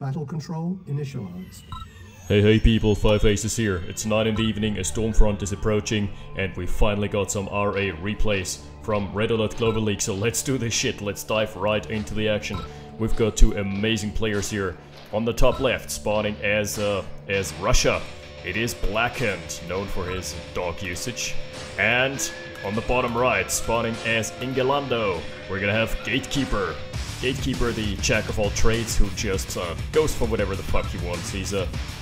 Battle control initialized. Hey people, 5 Aces here. It's 9 in the evening, a Stormfront is approaching, and we finally got some RA replays from Red Alert Global League, so let's do this shit, let's dive right into the action. We've got two amazing players here. On the top left, spawning as Russia, it is Blackened, known for his dog usage. And on the bottom right, spawning as Ingelando, we're gonna have Gatekeeper. Gatekeeper, the jack of all trades, who just goes for whatever the fuck he wants. He's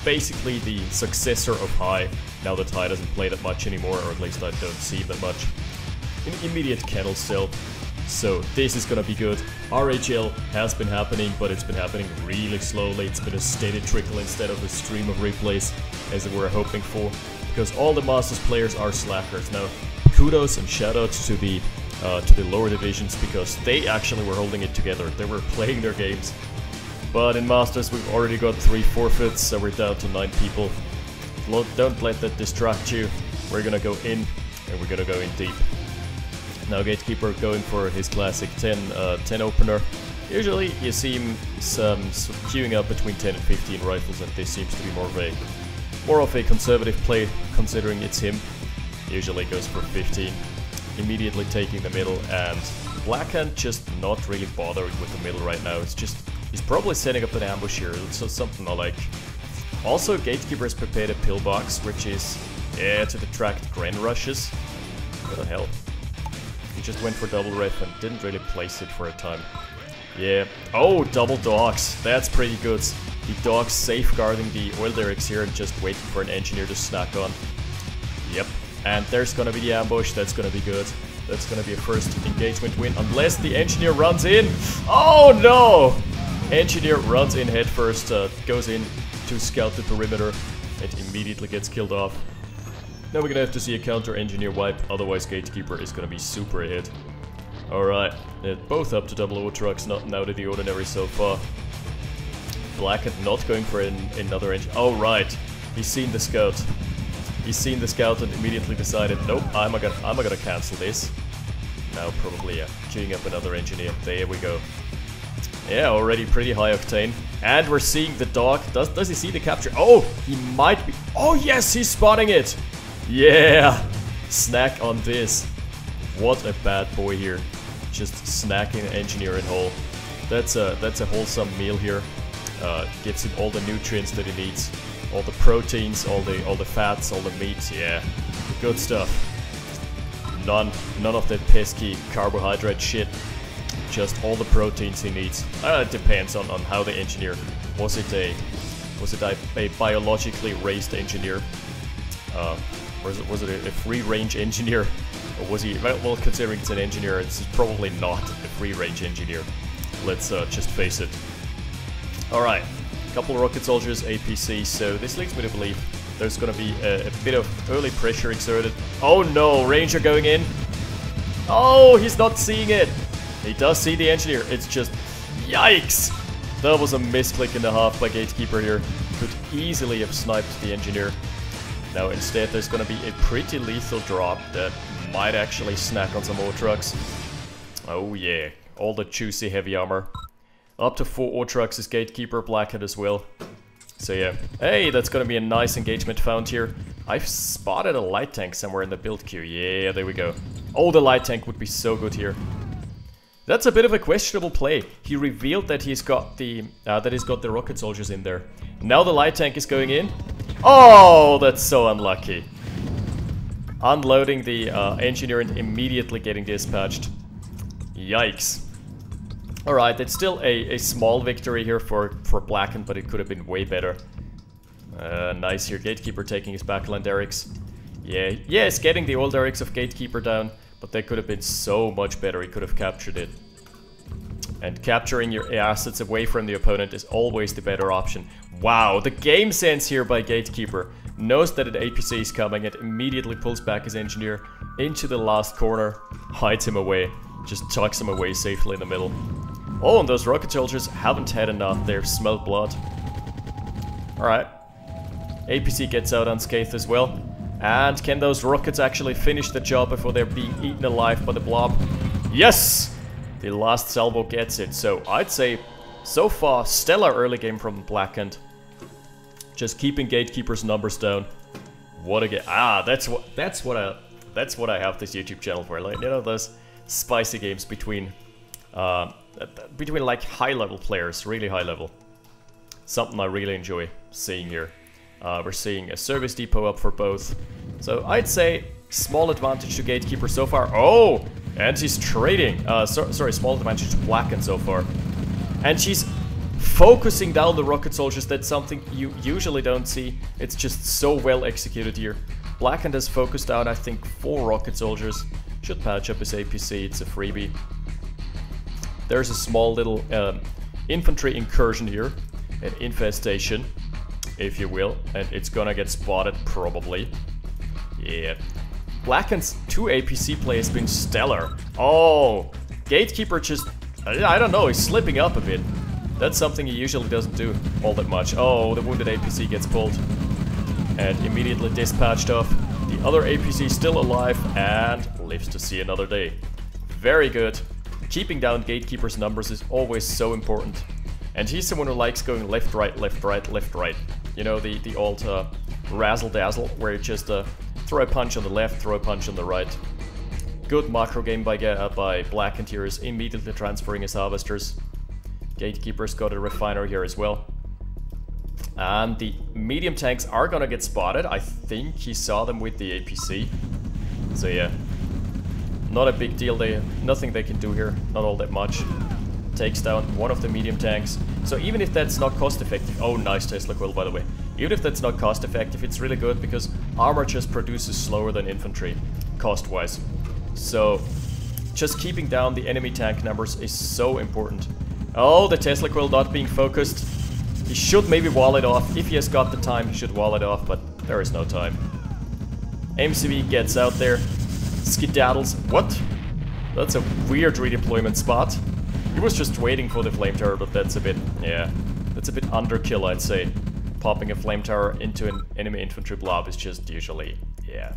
basically the successor of High, now that High doesn't play that much anymore, or at least I don't see him that much. An immediate kennel still. So this is gonna be good. RAGL has been happening, but it's been happening really slowly. It's been a steady trickle instead of a stream of replays, as we were hoping for, because all the Masters players are slackers. Now, kudos and shoutouts to the lower divisions, because they actually were holding it together. They were playing their games. But in Masters, we've already got 3 forfeits, so we're down to 9 people. Don't let that distract you. We're gonna go in, and we're gonna go in deep. Now Gatekeeper going for his classic 10 opener. Usually you see him queuing up between 10 and 15 rifles, and this seems to be more of a conservative play, considering it's him. Usually goes for 15. Immediately taking the middle, and Blackened just not really bothering with the middle right now. It's just, he's probably setting up an ambush here, so something I like. Also, Gatekeeper has prepared a pillbox, which is, to detract Gren rushes. What the hell? He just went for double ref and didn't really place it for a time. Yeah. Oh, double dogs. That's pretty good. The dogs safeguarding the oil derricks here and just waiting for an engineer to snack on. Yep. And there's gonna be the ambush. That's gonna be good. That's gonna be a first engagement win, unless the engineer runs in. Oh no! Engineer runs in head first, goes in to scout the perimeter, and immediately gets killed off. Now we're gonna have to see a counter engineer wipe, otherwise Gatekeeper is gonna be super ahead. Alright, they're both up to 00 trucks, not out of the ordinary so far. Blackened not going for another engine. Oh right, he's seen the scout. He's seen the scout and immediately decided, nope, I'm gonna cancel this. Now probably, yeah, queuing up another engineer. There we go. Yeah, already pretty high octane. And we're seeing the dog. Does he see the capture? Oh, he might be. Oh yes, he's spotting it. Yeah, snack on this. What a bad boy here. Just snacking engineer in hole. That's a wholesome meal here. Gives him all the nutrients that he needs. All the proteins, all the fats, all the meats, yeah. Good stuff. None of that pesky carbohydrate shit. Just all the proteins he needs. It depends on how the engineer. Was it a biologically raised engineer? Was it a free-range engineer? Or was he, well, considering it's an engineer, it's probably not a free-range engineer. Let's just face it. Alright. Couple rocket soldiers, APC, so this leads me to believe there's gonna be a bit of early pressure exerted. Oh no, Ranger going in. Oh, he's not seeing it. He does see the engineer, it's just, yikes! That was a misclick and a half by Gatekeeper here. Could easily have sniped the engineer. Now instead there's gonna be a pretty lethal drop that might actually snack on some more trucks. Oh yeah, all the juicy heavy armor. Up to 4 ore trucks is Gatekeeper, Blackened as well. So yeah. Hey, that's gonna be a nice engagement found here. I've spotted a light tank somewhere in the build queue. Yeah, there we go. Oh, the light tank would be so good here. That's a bit of a questionable play. He revealed that he's got the rocket soldiers in there. Now the light tank is going in. Oh, that's so unlucky. Unloading the engineer and immediately getting dispatched. Yikes. Alright, it's still a small victory here for Blackened, but it could have been way better. Nice here, Gatekeeper taking his backland derricks. Yeah, it's getting the oil derricks of Gatekeeper down, but they could have been so much better. He could have captured it. And capturing your assets away from the opponent is always the better option. Wow, the game sense here by Gatekeeper. Knows that an APC is coming and immediately pulls back his engineer into the last corner, hides him away, just tucks him away safely in the middle. Oh, and those rocket soldiers haven't had enough. They've smelled blood. Alright. APC gets out unscathed as well. And can those rockets actually finish the job before they're being eaten alive by the blob? Yes! The last salvo gets it. So I'd say So far, stellar early game from Blackened. Just keeping Gatekeeper's numbers down. What a game! That's what I have this YouTube channel for. Like, you know, those spicy games between like high-level players, really high level. Something I really enjoy seeing here. We're seeing a service depot up for both. So I'd say small advantage to Gatekeeper so far. Oh, and she's trading. Sorry, small advantage to Blackened so far. And she's focusing down the rocket soldiers. That's something you usually don't see. It's just so well executed here. Blackened has focused out, I think, 4 rocket soldiers. Should patch up his APC, it's a freebie. There's a small little infantry incursion here. An infestation, if you will. And it's gonna get spotted, probably. Yeah. Blackened's 2 APC play has been stellar. Oh, Gatekeeper just... I don't know, he's slipping up a bit. That's something he usually doesn't do all that much. Oh, the wounded APC gets pulled. And immediately dispatched off. The other APC still alive and lives to see another day. Very good. Keeping down Gatekeeper's numbers is always so important. And he's someone who likes going left, right, left, right, left, right. You know, the old razzle-dazzle, where you just throw a punch on the left, throw a punch on the right. Good macro game by Blackened here, is immediately transferring his harvesters. Gatekeeper's got a refiner here as well. And the medium tanks are gonna get spotted. I think he saw them with the APC. So yeah, not a big deal. Nothing they can do here, not all that much. Takes down one of the medium tanks. So even if that's not cost effective, oh nice Tesla coil by the way. Even if that's not cost effective, it's really good because armor just produces slower than infantry, cost wise. So just keeping down the enemy tank numbers is so important. Oh, the Tesla coil not being focused. He should maybe wall it off. If he has got the time, he should wall it off, but there is no time. MCV gets out there, skedaddles. What? That's a weird redeployment spot. He was just waiting for the flame tower, but that's a bit, yeah, that's a bit underkill, I'd say. Popping a flame tower into an enemy infantry blob is just usually, yeah,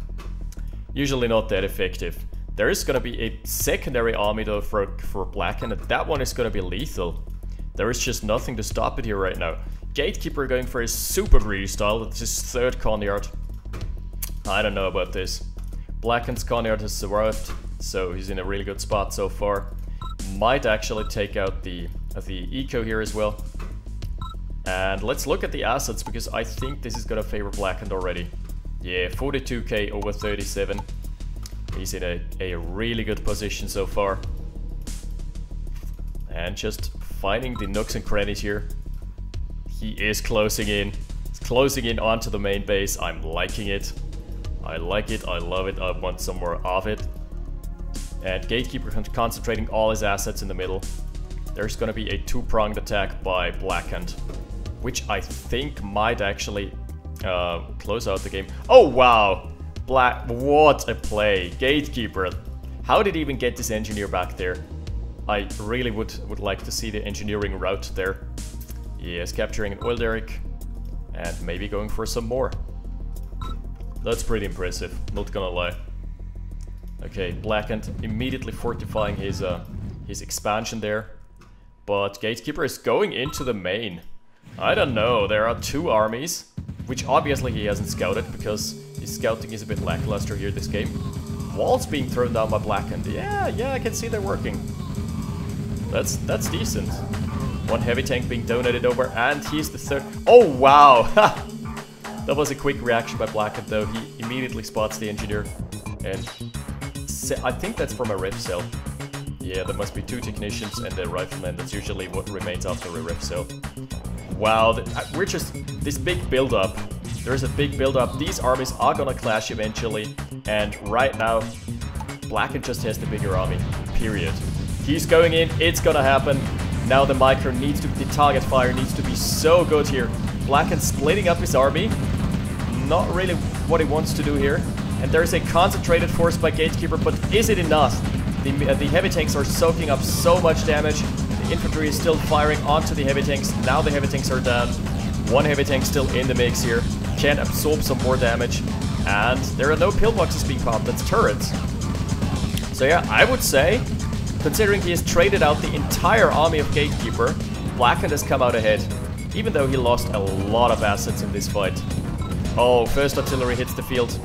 usually not that effective. There is gonna be a secondary army though for Blackened, and that one is gonna be lethal. There is just nothing to stop it here right now. Gatekeeper going for his super greedy style. That's his 3rd Conyard. I don't know about this. Blackened's Conyard has survived, so he's in a really good spot so far. Might actually take out the eco here as well. And let's look at the assets, because I think this is gonna favor Blackened already. Yeah, 42k over 37. He's in a really good position so far. And just finding the nooks and crannies here. He is closing in. He's closing in onto the main base. I'm liking it. I like it, I love it, I want some more of it. And Gatekeeper concentrating all his assets in the middle. There's gonna be a 2-pronged attack by Blackened, which I think might actually close out the game. Oh wow! What a play! Gatekeeper. How did he even get this engineer back there? I really would like to see the engineering route there. Yes, capturing an oil derrick. And maybe going for some more. That's pretty impressive, not gonna lie. Okay, Blackened immediately fortifying his expansion there. But Gatekeeper is going into the main. I don't know, there are 2 armies, which obviously he hasn't scouted because his scouting is a bit lackluster here this game. Walls being thrown down by Blackened. Yeah, I can see they're working. That's decent. 1 heavy tank being donated over, and he's the 3rd. Oh wow! That was a quick reaction by Blackened though. He immediately spots the engineer, and I think that's from a ref cell. Yeah, there must be 2 technicians and a rifleman. That's usually what remains after a ref cell. Wow, we're just... this big build-up. There's a big build-up. These armies are gonna clash eventually. And right now, Blackened just has the bigger army. Period. He's going in. It's gonna happen. Now the micro needs to... the target fire needs to be so good here. Blackened splitting up his army. Not really what he wants to do here. And there's a concentrated force by Gatekeeper, but is it enough? The heavy tanks are soaking up so much damage. The infantry is still firing onto the heavy tanks. Now the heavy tanks are down. 1 heavy tank still in the mix here. Can absorb some more damage. And there are no pillboxes being popped. That's turrets. So yeah, I would say, considering he has traded out the entire army of Gatekeeper, Blackened has come out ahead, even though he lost a lot of assets in this fight. Oh, first artillery hits the field,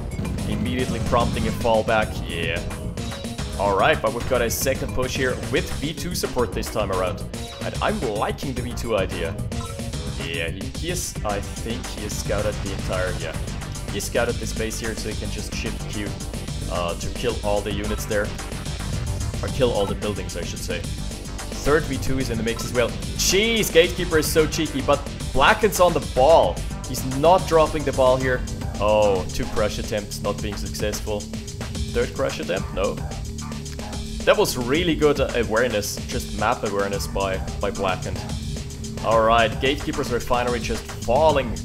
immediately prompting a fallback. Yeah. Alright, but we've got a second push here with V2 support this time around. And I'm liking the V2 idea. Yeah, he is, I think he has scouted the entire, yeah. He scouted this base here so he can just shift Q to kill all the units there. Or kill all the buildings, I should say. Third V2 is in the mix as well. Jeez, Gatekeeper is so cheeky, but Blackened's on the ball. He's not dropping the ball here. Oh, 2 crush attempts not being successful. Third crush attempt? No. That was really good awareness, just map awareness by Blackened. Alright, Gatekeeper's refinery just falling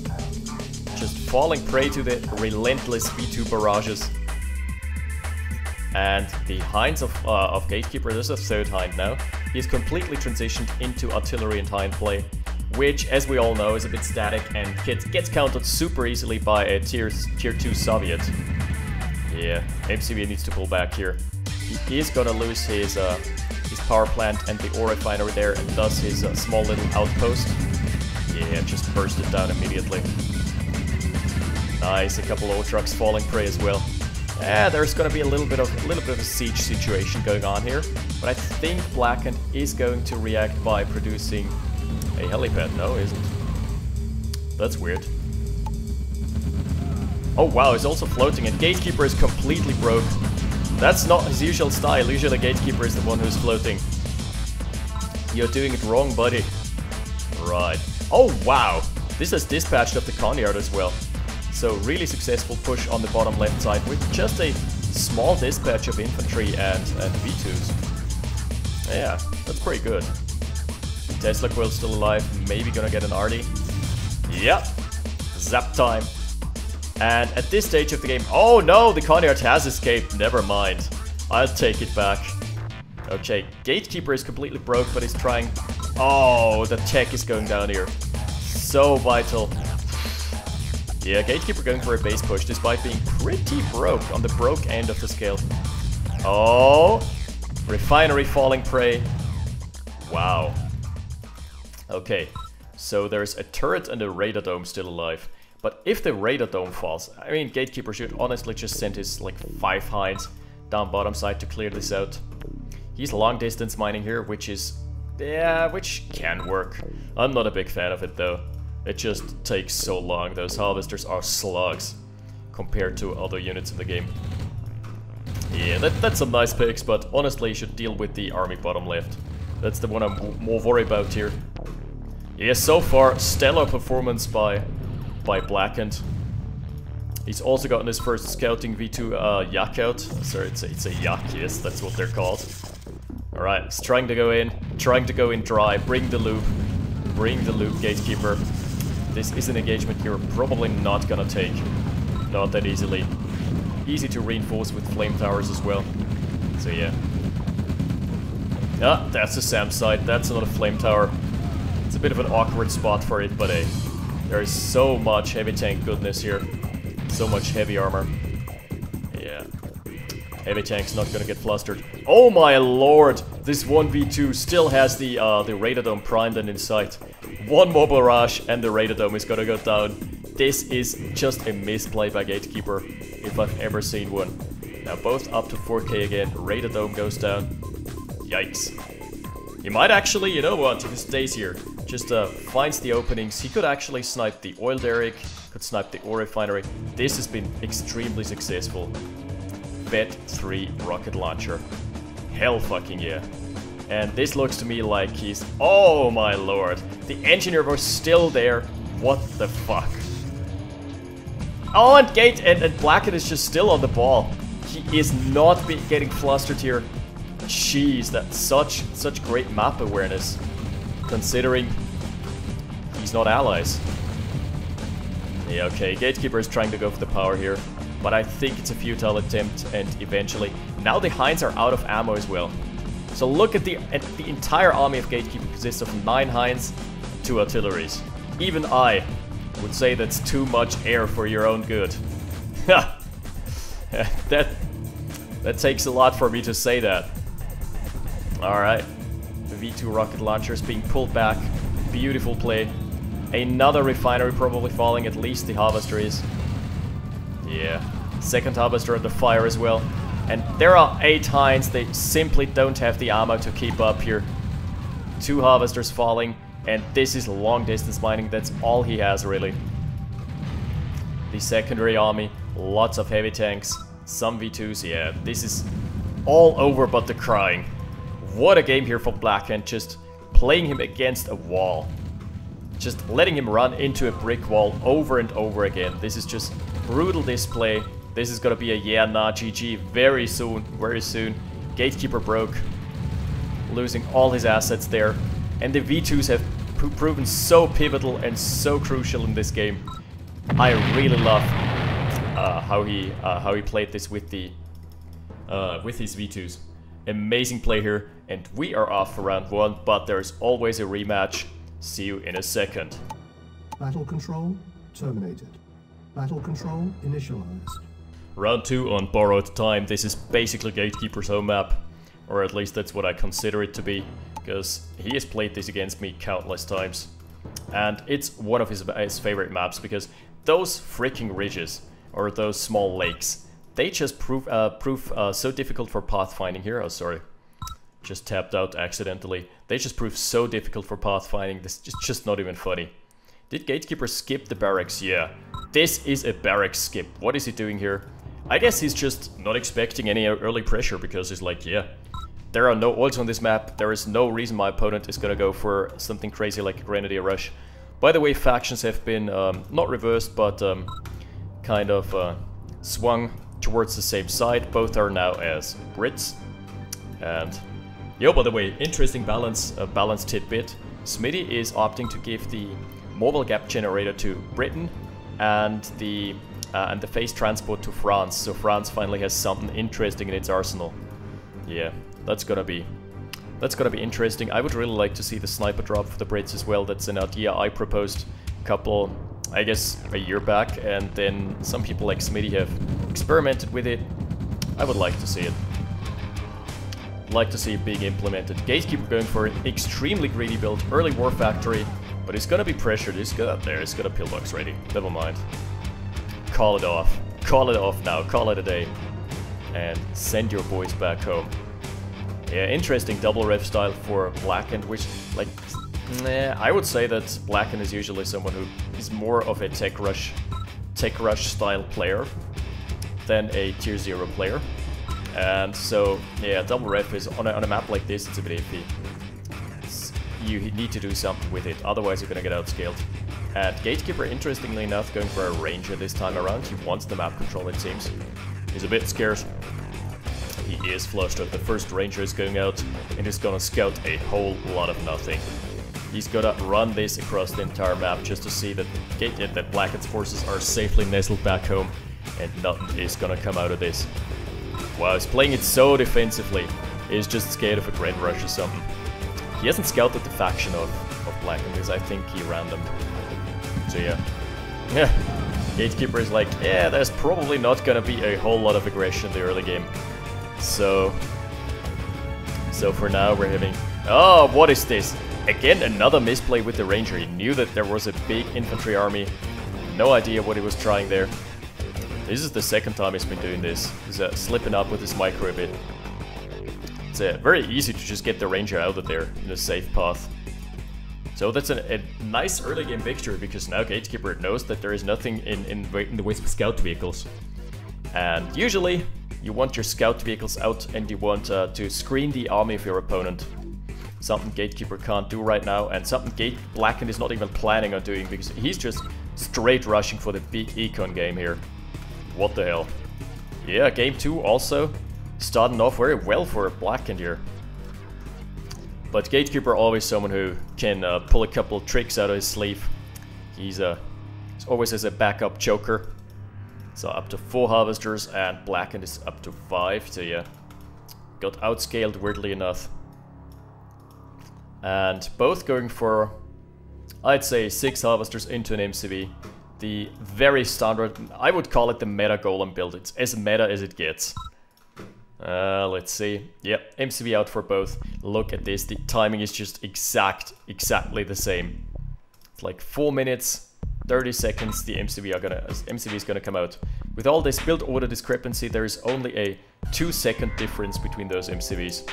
prey to the relentless V2 barrages. And the Hinds of Gatekeeper, there's a third Hind now. He's completely transitioned into artillery and Hind play, which, as we all know, is a bit static and gets countered super easily by a tier 2 Soviet. Yeah, MCV needs to pull back here. He is gonna lose his power plant and the ore refinery there, and thus his small little outpost. Yeah, just burst it down immediately. Nice, a couple of trucks falling prey as well. Yeah, there's gonna be a little bit of a siege situation going on here, but I think Blackened is going to react by producing a helipad. No, isn't. That's weird. Oh wow, he's also floating, and Gatekeeper is completely broke. That's not his usual style. Usually Gatekeeper is the one who's floating. You're doing it wrong, buddy. Right. Oh wow, this has dispatched up the Conyard as well. So really successful push on the bottom left side with just a small dispatch of infantry and V2s. Yeah, that's pretty good. Tesla Coil still alive, maybe gonna get an Arty. Yep, zap time. And at this stage of the game, oh no, the Conyard has escaped, never mind. I'll take it back. Okay, Gatekeeper is completely broke, but he's trying. Oh, the tech is going down here. So vital. Yeah, Gatekeeper going for a base push, despite being pretty broke, on the broke end of the scale. Oh, refinery falling prey. Wow. Okay, so there's a turret and a radar dome still alive. But if the radar dome falls, I mean, Gatekeeper should honestly just send his, like, 5 Hinds down bottom side to clear this out. He's long distance mining here, which is, yeah, which can work. I'm not a big fan of it, though. It just takes so long. Those harvesters are slugs compared to other units in the game. Yeah, that's some nice picks, but honestly, you should deal with the army bottom left. That's the one I'm more worried about here. Yeah, so far, stellar performance by Blackened. He's also gotten his first scouting V2 yak out. Sorry, it's a yak, yes, that's what they're called. Alright, he's trying to go in dry, bring the loop, Gatekeeper. This is an engagement you're probably not gonna take, not that easily. Easy to reinforce with flame towers as well, so yeah. Ah, that's a SAM site, that's not a flame tower. It's a bit of an awkward spot for it, but hey. There is so much heavy tank goodness here. So much heavy armor. Yeah. Heavy tank's not gonna get flustered. Oh my lord! This 1v2 still has the radar dome primed and in sight. One more barrage and the radar dome is gonna go down. This is just a misplay by Gatekeeper, if I've ever seen one. Now both up to 4k again. Radar dome goes down. Yikes. He might actually, you know what, if he stays here, just finds the openings. He could actually snipe the oil derrick, could snipe the ore refinery. This has been extremely successful. Bet 3 rocket launcher. Hell fucking yeah. And this looks to me like he's... Oh my lord. The engineer was still there. What the fuck? Oh, and Blackened is just still on the ball. He is not getting flustered here. Jeez, that's such great map awareness, considering he's not allies. Yeah, okay, Gatekeeper is trying to go for the power here, but I think it's a futile attempt, and eventually... Now the Hinds are out of ammo as well. So look at the entire army of Gatekeeper consists of 9 Hinds, 2 artilleries. Even I would say that's too much air for your own good. that takes a lot for me to say that. Alright, the V2 rocket launcher is being pulled back. beautiful play. Another refinery probably falling, at least the harvester is. Yeah, second harvester under fire as well. And there are 8 hinds, they simply don't have the ammo to keep up here. 2 harvesters falling, and this is long distance mining, that's all he has really. The secondary army, lots of heavy tanks, some V2s, yeah, this is all over but the crying. What a game here for Blackened, just playing him against a wall. Just letting him run into a brick wall over and over again. This is just brutal display. This is gonna be a yeah, nah, GG very soon, very soon. Gatekeeper broke, losing all his assets there. And the V2s have proven so pivotal and so crucial in this game. I really love how he played this with the with his V2s. Amazing play here, and we are off for round 1, but there's always a rematch. See you in a second. Battle control terminated. Battle control initialized. Round 2 on borrowed time. This is basically Gatekeeper's home map, or at least that's what I consider it to be, because he has played this against me countless times. And it's one of his favorite maps, because those freaking ridges, or those small lakes, they just prove so difficult for pathfinding here. Oh, sorry. Just tapped out accidentally. They just prove so difficult for pathfinding, this is just not even funny. Did Gatekeeper skip the barracks? Yeah. This is a barracks skip. What is he doing here? I guess he's just not expecting any early pressure, because he's like, yeah, there are no oils on this map. There is no reason my opponent is gonna go for something crazy like a Grenadier Rush. By the way, factions have been not reversed, but kind of swung towards the same side. Both are now as Brits. And yo, by the way, interesting balance tidbit. Smitty is opting to give the mobile gap generator to Britain and the phase transport to France. So France finally has something interesting in its arsenal. Yeah, that's gonna be interesting. I would really like to see the sniper drop for the Brits as well. That's an idea I proposed I guess a year back, and then some people like Smitty have experimented with it. I would like to see it. Like to see it being implemented. Gatekeeper going for an extremely greedy build, early war factory, but he's gonna be pressured. He's got pillbox ready. Never mind. Call it off. Call it off now. Call it a day. And send your boys back home. Yeah, interesting double ref style for Blackened, which, like, I would say that Blackened is usually someone who is more of a tech rush style player than a tier 0 player. And so, yeah, double ref is on a map like this, it's a bit iffy. You need to do something with it, otherwise you're gonna get outscaled. And Gatekeeper, interestingly enough, going for a ranger this time around. He wants the map control, it seems. He's a bit scared. He is flushed out. The first ranger is going out, and he's gonna scout a whole lot of nothing. He's gonna run this across the entire map just to see that Blackened's forces are safely nestled back home, and nothing is gonna come out of this. Wow, he's playing it so defensively. He's just scared of a Grand Rush or something. He hasn't scouted the faction of Blackened, because I think he ran them. So yeah. Yeah. Gatekeeper is like, yeah, there's probably not gonna be a whole lot of aggression in the early game. So for now we're having... Oh, what is this? Again, another misplay with the ranger. He knew that there was a big infantry army. No idea what he was trying there. This is the second time he's been doing this. He's slipping up with his micro a bit. It's very easy to just get the ranger out of there in a safe path. So that's a nice early game victory, because now Gatekeeper knows that there is nothing in the way of scout vehicles. And usually you want your scout vehicles out and you want to screen the army of your opponent. Something Gatekeeper can't do right now, and something Blackened is not even planning on doing, because he's just straight rushing for the big econ game here. What the hell? Yeah, game 2 also starting off very well for Blackened here. But Gatekeeper always someone who can pull a couple of tricks out of his sleeve. He's always has a backup joker. So up to 4 harvesters, and Blackened is up to 5. So yeah, got outscaled weirdly enough. And both going for, I'd say, 6 harvesters into an MCV. The very standard, I would call it the meta golem build. It's as meta as it gets. Let's see. Yep, MCV out for both. Look at this. The timing is just exactly the same. It's like 4 minutes, 30 seconds. The MCV is gonna come out. With all this build order discrepancy, there is only a 2-second difference between those MCVs.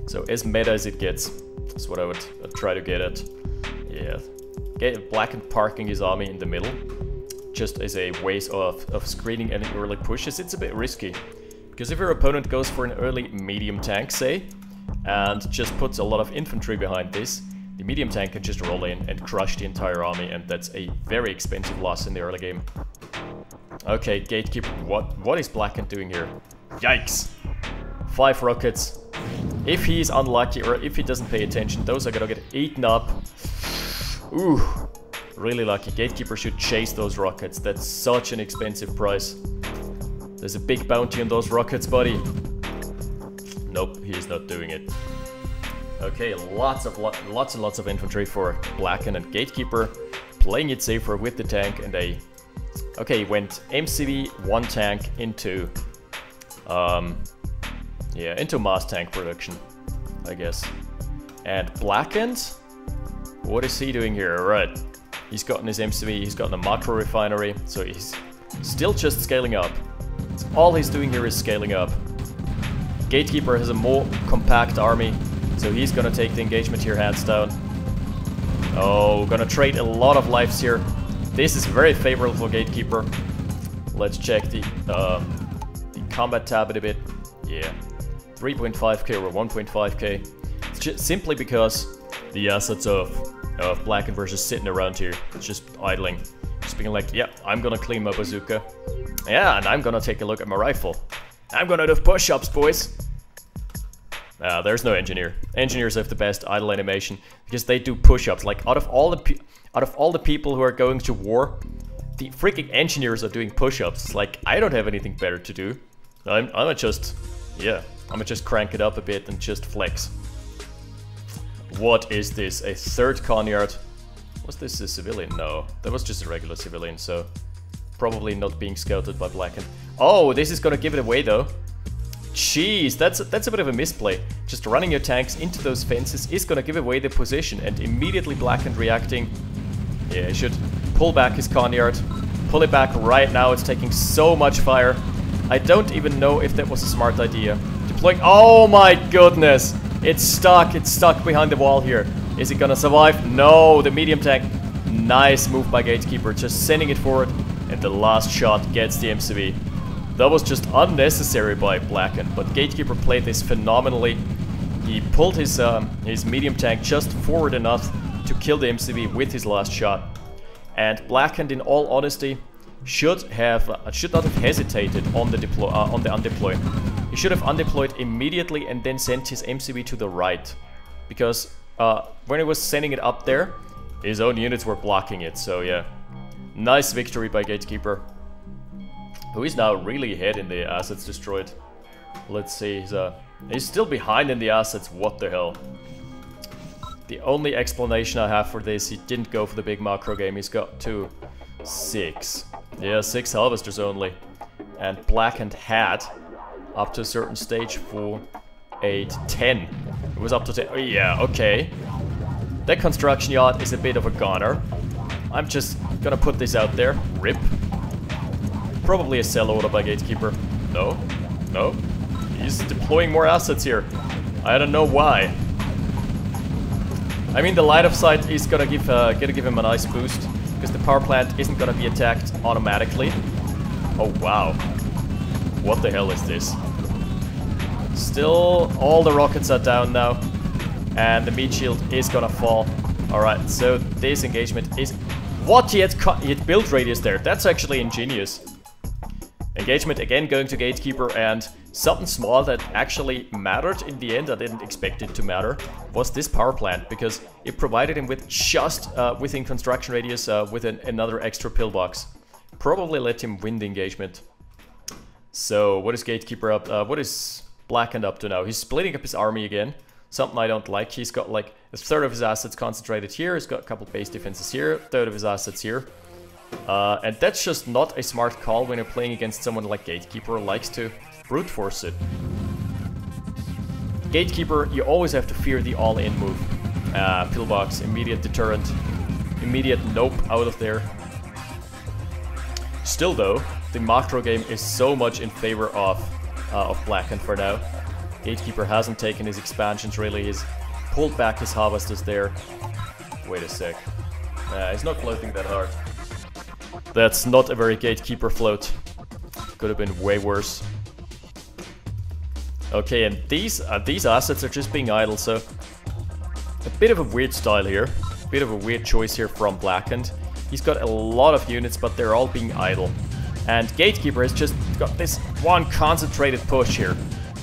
So as meta as it gets, that's what I would try to get at. Yeah, Blackened parking his army in the middle, just as a way of screening any early pushes. It's a bit risky, because if your opponent goes for an early medium tank, say, and just puts a lot of infantry behind this, the medium tank can just roll in and crush the entire army, and that's a very expensive loss in the early game. Okay, Gatekeeper, what is Blackened doing here? Yikes! 5 rockets. If he's unlucky or if he doesn't pay attention, those are gonna get eaten up. Ooh, really lucky. Gatekeeper should chase those rockets. That's such an expensive price. There's a big bounty on those rockets, buddy. Nope, he's not doing it. Okay, lots and lots of infantry for Blackened, and Gatekeeper playing it safer with the tank and a... Okay, he went MCV 1 tank into... yeah, into mass tank production, I guess. And Blackened? What is he doing here? Right, he's gotten his MCV, he's gotten a macro refinery, so he's still just scaling up. So all he's doing here is scaling up. Gatekeeper has a more compact army, so he's gonna take the engagement here hands down. Oh, gonna trade a lot of lives here. This is very favorable for Gatekeeper. Let's check the combat tab a bit. Yeah, 3.5k or 1.5k. It's just simply because the assets of Blackened were just sitting around here. It's just idling. Just being like, yeah, I'm gonna clean my bazooka. Yeah, and I'm gonna take a look at my rifle. I'm gonna do push-ups, boys. There's no engineer. Engineers have the best idle animation because they do push-ups. Like out of all the people who are going to war, the freaking engineers are doing push-ups. It's like, I don't have anything better to do. I'm gonna just crank it up a bit and just flex. What is this? A third Conyard? Was this a civilian? No, that was just a regular civilian, so probably not being scouted by Blackened. Oh, this is gonna give it away though. Jeez, that's a bit of a misplay. Just running your tanks into those fences is gonna give away the position, and immediately Blackened reacting. Yeah, he should pull back his Conyard. Pull it back right now, it's taking so much fire. I don't even know if that was a smart idea. Deploying, oh my goodness! It's stuck behind the wall here. Is it gonna survive? No, the medium tank. Nice move by Gatekeeper, just sending it forward, and the last shot gets the MCV. That was just unnecessary by Blackened, but Gatekeeper played this phenomenally. He pulled his medium tank just forward enough to kill the MCV with his last shot. And Blackened, in all honesty, should not have hesitated on the undeploy. He should have undeployed immediately and then sent his MCV to the right, because when he was sending it up there, his own units were blocking it. So yeah, nice victory by Gatekeeper, who is now really ahead in the assets destroyed. Let's see, he's still behind in the assets. What the hell? The only explanation I have for this, he didn't go for the big macro game. He's got to 6. Yeah, 6 harvesters only. And Blackened had up to a certain stage 4, 8, 10. It was up to 10. Oh, yeah, okay. That construction yard is a bit of a goner. I'm just gonna put this out there. RIP. Probably a sell order by Gatekeeper. No, no. He's deploying more assets here. I don't know why. I mean, the line of sight is gonna give him a nice boost, because the power plant isn't gonna be attacked automatically. Oh wow. What the hell is this? Still, all the rockets are down now, and the meat shield is gonna fall. Alright, so this engagement is... What? He had build radius there. That's actually ingenious. Engagement again going to Gatekeeper, and something small that actually mattered in the end, I didn't expect it to matter, was this power plant, because it provided him with just within construction radius with another extra pillbox. Probably let him win the engagement. So what is Gatekeeper up? What is Blackened up to now? He's splitting up his army again. Something I don't like. He's got like a third of his assets concentrated here. He's got a couple base defenses here. A third of his assets here. And that's just not a smart call when you're playing against someone like Gatekeeper who likes to brute force it. Gatekeeper, you always have to fear the all-in move. Pillbox, immediate deterrent, immediate nope out of there. Still though, the macro game is so much in favor of Blackened for now. Gatekeeper hasn't taken his expansions really, he's pulled back his harvesters there. Wait a sec. He's not floating that hard. That's not a very Gatekeeper float. Could have been way worse. Okay, and these assets are just being idle, so a bit of a weird style here. A bit of a weird choice here from Blackened. He's got a lot of units, but they're all being idle. And Gatekeeper has just got this one concentrated push here.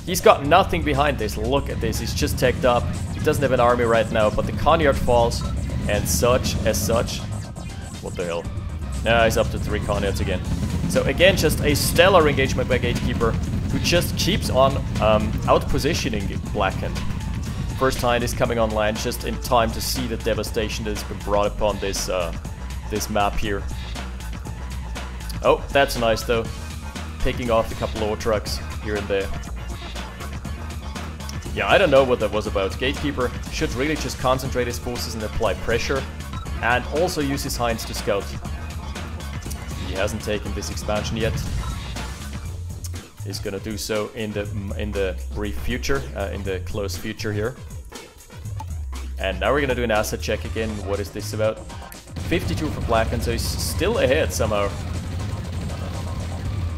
He's got nothing behind this. Look at this. He's just teched up. He doesn't have an army right now, but the Coneyard falls and such. What the hell? He's up to 3 Coneyards again. So again, just a stellar engagement by Gatekeeper, who just keeps on out-positioning Blackened. First Hind is coming online just in time to see the devastation that has been brought upon this this map here. Oh, that's nice though. Picking off a couple of trucks here and there. Yeah, I don't know what that was about. Gatekeeper should really just concentrate his forces and apply pressure, and also use his hinds to scout. He hasn't taken this expansion yet. He's gonna do so in the brief future, in the close future here. And now we're gonna do an asset check again. What is this about? 52 for Blackened, so he's still ahead somehow.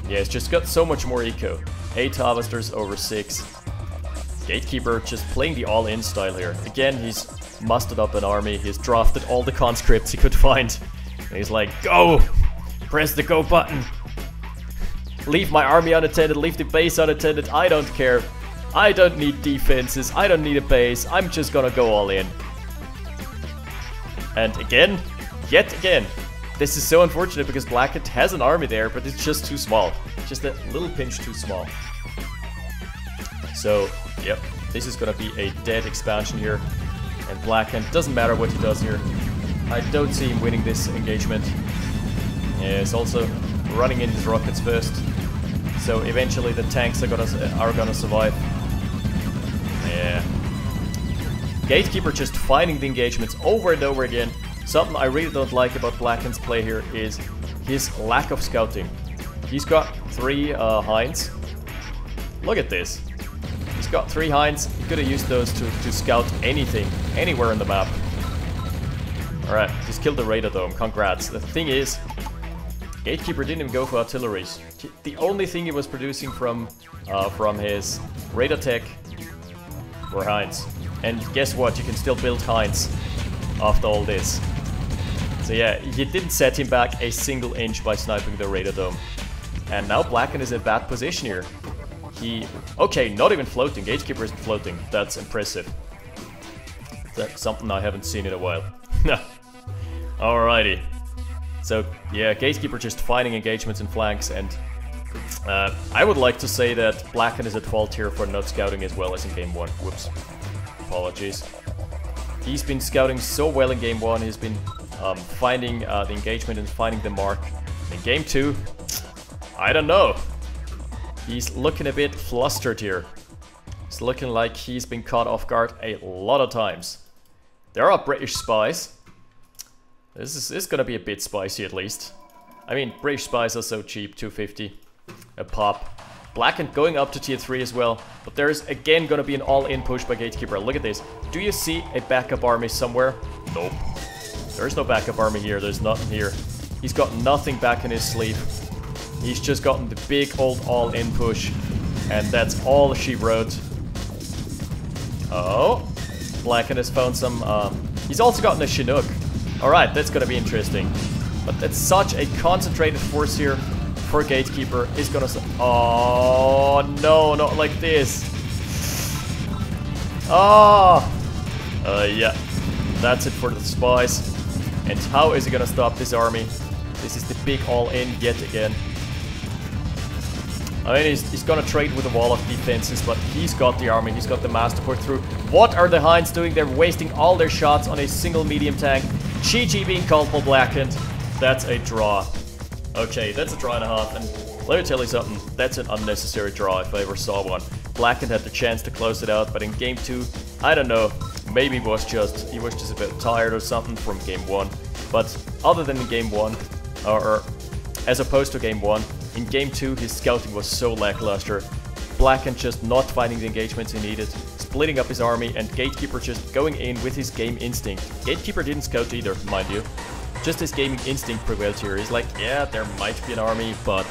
Yeah, he's just got so much more eco. 8 harvesters over 6. Gatekeeper just playing the all-in style here. Again, he's mustered up an army. He's drafted all the conscripts he could find. And he's like, go! Press the go button. Leave my army unattended, leave the base unattended, I don't care. I don't need defenses, I don't need a base, I'm just gonna go all in. And again, yet again, this is so unfortunate because Blackened has an army there, but it's just too small. Just a little pinch too small. So, yep, this is gonna be a dead expansion here. And Blackened, doesn't matter what he does here. I don't see him winning this engagement. Yeah, he's also running in his rockets first. So eventually the tanks are gonna survive. Yeah. Gatekeeper just finding the engagements over and over again. Something I really don't like about Blackened's play here is his lack of scouting. He's got 3 hinds. Look at this. He's got 3 hinds. He could have used those to scout anything, anywhere on the map. Alright, just killed the radar dome. Congrats. The thing is, Gatekeeper didn't even go for artilleries. The only thing he was producing from his radar tech were hinds. And guess what? You can still build hinds after all this. So yeah, you didn't set him back a single inch by sniping the radar dome. And now Blackened is in a bad position here. Okay, not even floating. Gatekeeper isn't floating. That's impressive. That's something I haven't seen in a while. Alrighty. So, yeah, Gatekeeper just finding engagements and flanks, and I would like to say that Blackened is at fault here for not scouting as well as in Game 1. Whoops. Apologies. He's been scouting so well in Game 1, he's been finding the engagement and finding the mark. In Game 2, I don't know. He's looking a bit flustered here. It's looking like he's been caught off guard a lot of times. There are British spies. This is gonna be a bit spicy at least. I mean, British spies are so cheap, 250 a pop. Blackened going up to tier 3 as well, but there's again gonna be an all-in push by Gatekeeper. Look at this. Do you see a backup army somewhere? Nope. There's no backup army here, there's nothing here. He's got nothing back in his sleeve. He's just gotten the big old all-in push, and that's all she wrote. Oh, Blackened has found some, he's also gotten a Chinook. Alright, that's gonna be interesting. But that's such a concentrated force here for Gatekeeper. Is gonna... Oh, no, not like this. Oh! Yeah. That's it for the spies. And how is he gonna stop this army? This is the big all-in yet again. I mean, he's gonna trade with a wall of defenses, but he's got the army, he's got the master put through. What are the hinds doing? They're wasting all their shots on a single medium tank. GG being called for Blackened. That's a draw. Okay, that's a draw and a half, and Let me tell you something, that's an unnecessary draw if I ever saw one. Blackened had the chance to close it out, but in game 2, I don't know, maybe he was just a bit tired or something from game 1. But other than in game 1, or as opposed to game 1, in game 2 his scouting was so lackluster. Blackened just not finding the engagements he needed, splitting up his army, and Gatekeeper just going in with his game instinct. Gatekeeper didn't scout either, mind you. Just his gaming instinct prevailed here. He's like, yeah, there might be an army, but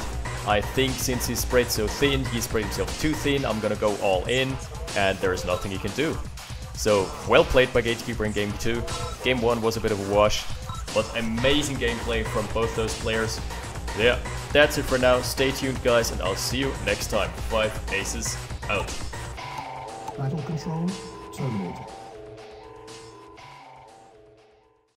I think since he's spread so thin, he spread himself too thin, I'm gonna go all in, and there is nothing he can do. So, well played by Gatekeeper in game 2. Game 1 was a bit of a wash, but amazing gameplay from both those players. Yeah, that's it for now. Stay tuned, guys, and I'll see you next time. 5 Aces out. Battle control terminated.